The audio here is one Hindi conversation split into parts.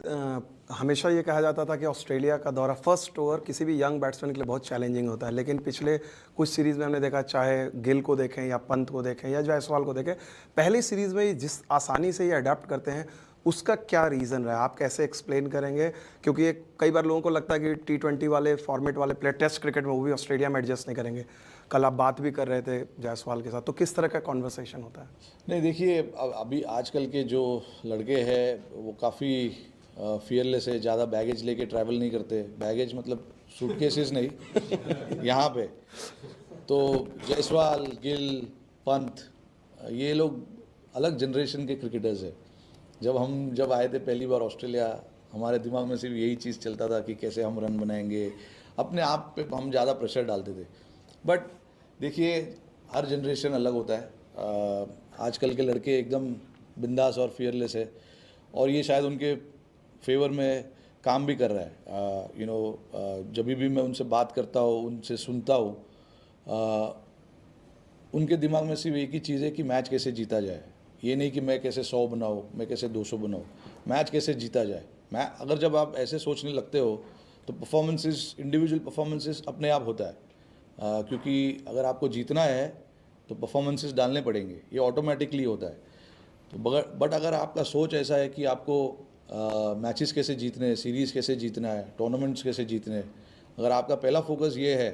हमेशा ये कहा जाता था कि ऑस्ट्रेलिया का दौरा फर्स्ट ओवर किसी भी यंग बैट्समैन के लिए बहुत चैलेंजिंग होता है, लेकिन पिछले कुछ सीरीज़ में हमने देखा, चाहे गिल को देखें या पंत को देखें या जायसवाल को देखें, पहली सीरीज़ में ही जिस आसानी से ये अडाप्ट करते हैं, उसका क्या रीज़न रहा है? आप कैसे एक्सप्लेन करेंगे? क्योंकि ये कई बार लोगों को लगता है कि T20 वाले फॉर्मेट वाले प्लेयर टेस्ट क्रिकेट में वो भी ऑस्ट्रेलिया में एडजस्ट नहीं करेंगे। कल आप बात भी कर रहे थे जायसवाल के साथ, तो किस तरह का कॉन्वर्सेशन होता है? नहीं देखिए, अभी आजकल के जो लड़के हैं वो काफ़ी फियरलेस है, ज़्यादा बैगेज लेके ट्रैवल नहीं करते। बैगेज मतलब सूटकेसेस नहीं यहाँ पे। तो जायसवाल, गिल, पंत, ये लोग अलग जनरेशन के क्रिकेटर्स हैं। जब आए थे पहली बार ऑस्ट्रेलिया, हमारे दिमाग में सिर्फ यही चीज़ चलता था कि कैसे हम रन बनाएंगे। अपने आप पे हम ज़्यादा प्रेशर डालते थे। बट देखिए, हर जनरेशन अलग होता है। आजकल के लड़के एकदम बिंदास और फियरलेस है, और ये शायद उनके फेवर में काम भी कर रहा है। जब भी मैं उनसे बात करता हूँ, उनसे सुनता हूँ, उनके दिमाग में सिर्फ एक ही चीज़ है कि मैच कैसे जीता जाए। ये नहीं कि मैं कैसे 100 बनाऊँ, मैं कैसे 200 बनाऊँ, मैच कैसे जीता जाए। अगर जब आप ऐसे सोचने लगते हो तो परफॉर्मेंसेस, इंडिविजुअल परफॉर्मेंसेस अपने आप होता है। क्योंकि अगर आपको जीतना है तो परफॉर्मेंसेस डालने पड़ेंगे, ये ऑटोमेटिकली होता है। तो बट अगर आपका सोच ऐसा है कि आपको मैचेस कैसे जीतने हैं, सीरीज़ कैसे जीतना है, टूर्नामेंट्स कैसे जीतने हैं, अगर आपका पहला फोकस ये है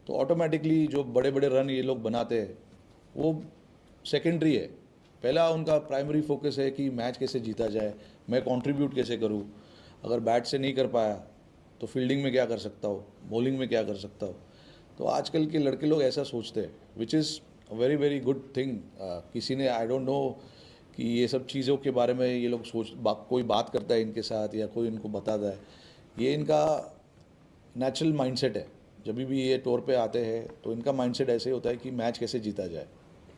तो ऑटोमेटिकली जो बड़े बड़े रन ये लोग बनाते हैं वो सेकेंडरी है। पहला उनका प्राइमरी फोकस है कि मैच कैसे जीता जाए, मैं कंट्रीब्यूट कैसे करूं। अगर बैट से नहीं कर पाया तो फील्डिंग में क्या कर सकता हूँ, बॉलिंग में क्या कर सकता हूँ। तो आजकल के लड़के लोग ऐसा सोचते हैं, which is very very good thing. किसी ने, आई डोंट नो कि ये सब चीज़ों के बारे में ये लोग कोई बात करता है इनके साथ या कोई इनको बताता है। ये इनका नेचुरल माइंडसेट है। जब भी ये टूर पे आते हैं तो इनका माइंडसेट ऐसे होता है कि मैच कैसे जीता जाए।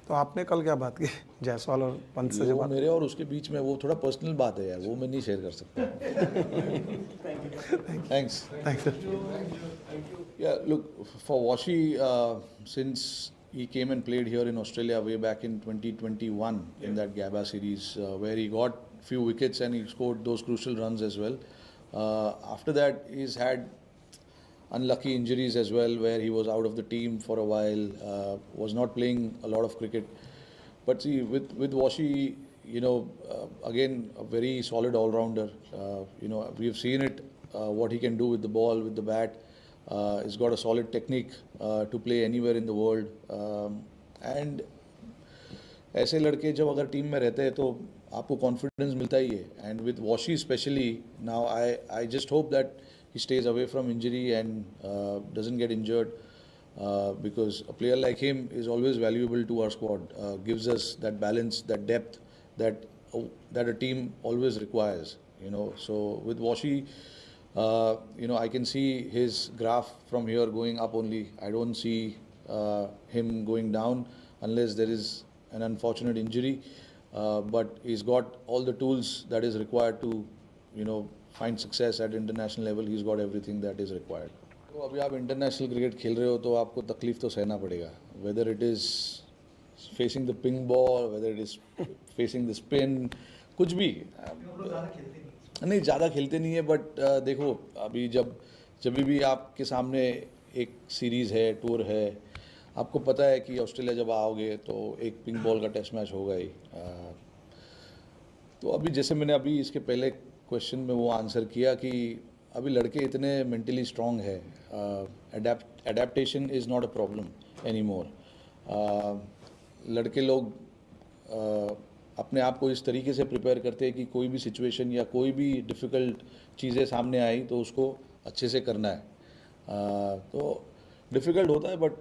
तो आपने कल क्या बात की जायसवाल और पंत से? जो वो बात मेरे और उसके बीच में वो थोड़ा पर्सनल बात है यार, वो मैं नहीं शेयर कर सकता। Thanks. Thanks sir. Yeah, look, for Washi, since he came and played here in Australia way back in 2021 in that Gabba series, where he got few wickets and he scored those crucial runs as well. After that, he's had unlucky injuries as well, where he was out of the team for a while, was not playing a lot of cricket. But see, with Washi, again, a very solid all-rounder. We've seen it, what he can do with the ball, with the bat. He's got a solid technique to play anywhere in the world. And ऐसे लड़के जब अगर टीम में रहते हैं तो आपको कॉन्फिडेंस मिलता ही है. And with washi specially now, I just hope that he stays away from injury and doesn't get injured, because a player like him is always valuable to our squad. Gives us that balance, that depth that a team always requires. So with Washi, I can see his graph from here going up only. I don't see him going down unless there is an unfortunate injury. But he's got all the tools that is required to find success at international level. He's got everything that is required. तो अभी आप इंटरनेशनल क्रिकेट खेल रहे हो तो आपको तकलीफ तो सहना पड़ेगा, whether it is facing the pink ball, whether it is facing the spin, कुछ भी। नहीं, ज़्यादा खेलते नहीं है, बट देखो, अभी जब भी आपके सामने एक सीरीज़ है, टूर है, आपको पता है कि ऑस्ट्रेलिया जब आओगे तो एक पिंक बॉल का टेस्ट मैच होगा ही। तो अभी जैसे मैंने अभी इसके पहले क्वेश्चन में वो आंसर किया कि अभी लड़के इतने मेंटली स्ट्रांग है, adaptation is not a problem any more. लड़के लोग अपने आप को इस तरीके से प्रिपेयर करते हैं कि कोई भी सिचुएशन या कोई भी डिफ़िकल्ट चीज़ें सामने आई तो उसको अच्छे से करना है। तो डिफ़िकल्ट होता है, बट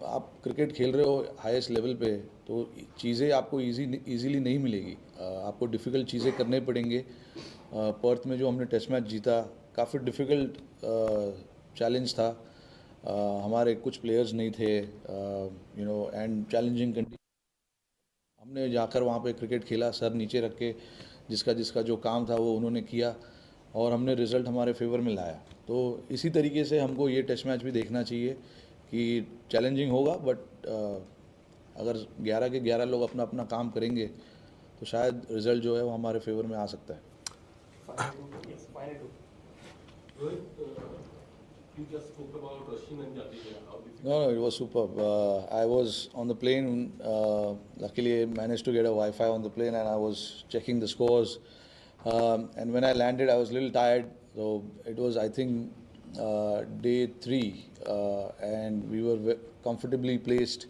आप क्रिकेट खेल रहे हो हाईएस्ट लेवल पे तो चीज़ें आपको इजीली नहीं मिलेगी। आपको डिफ़िकल्ट चीज़ें करने पड़ेंगे। पर्थ में जो हमने टेस्ट मैच जीता, काफ़ी डिफ़िकल्ट चैलेंज था। हमारे कुछ प्लेयर्स नहीं थे, एंड चैलेंजिंग कंडीशन। हमने जाकर वहाँ पे क्रिकेट खेला सर नीचे रख के, जिसका जो काम था वो उन्होंने किया और हमने रिज़ल्ट हमारे फेवर में लाया। तो इसी तरीके से हमको ये टेस्ट मैच भी देखना चाहिए कि चैलेंजिंग होगा, बट अगर 11 के 11 लोग अपना अपना काम करेंगे तो शायद रिज़ल्ट जो है वो हमारे फेवर में आ सकता है। Yes, final two. Rohit, you just spoke about Rashid and Jadeja. How difficult? No, it was superb. I was on the plane. Luckily, I managed to get a Wi-Fi on the plane, and I was checking the scores. And when I landed, I was a little tired. So it was, I think, day 3, and we were comfortably placed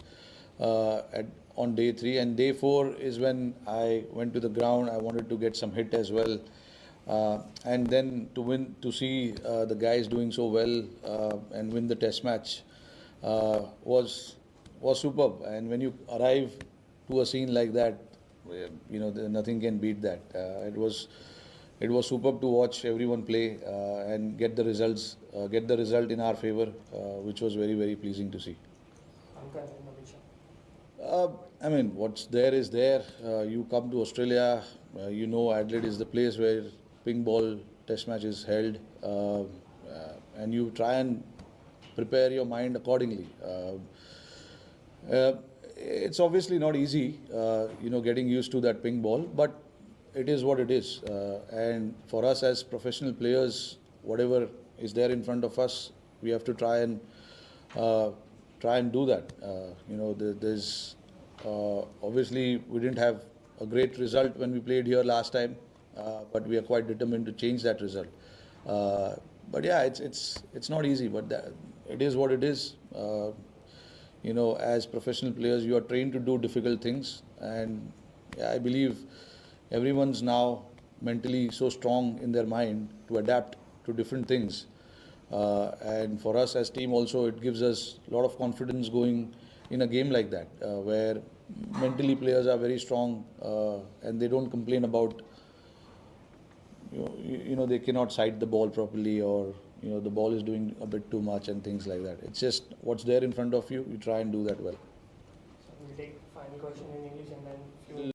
on day 3. And day 4 is when I went to the ground. I wanted to get some hit as well. And then to see the guys doing so well and win the test match was superb. And when you arrive to a scene like that, nothing can beat that. It was superb to watch everyone play and get the result in our favor, which was very, very pleasing to see. Ankar and Navin Shah. I mean, what's there is there. You come to Australia, Adelaide is the place where ping ball test match is held, and you try and prepare your mind accordingly. It's obviously not easy, getting used to that ping ball, but it is what it is. And for us as professional players, whatever is there in front of us, we have to try and do that. There's obviously we didn't have a great result when we played here last time, but we are quite determined to change that result. But yeah, it's not easy, but it is what it is. As professional players, you are trained to do difficult things, and I believe everyone's now mentally so strong in their mind to adapt to different things. And for us as team also, it gives us a lot of confidence going in a game like that, where mentally players are very strong and they don't complain about they cannot sight the ball properly, or the ball is doing a bit too much and things like that. It's just what's there in front of you, you try and do that well. So we'll take final question in English and then few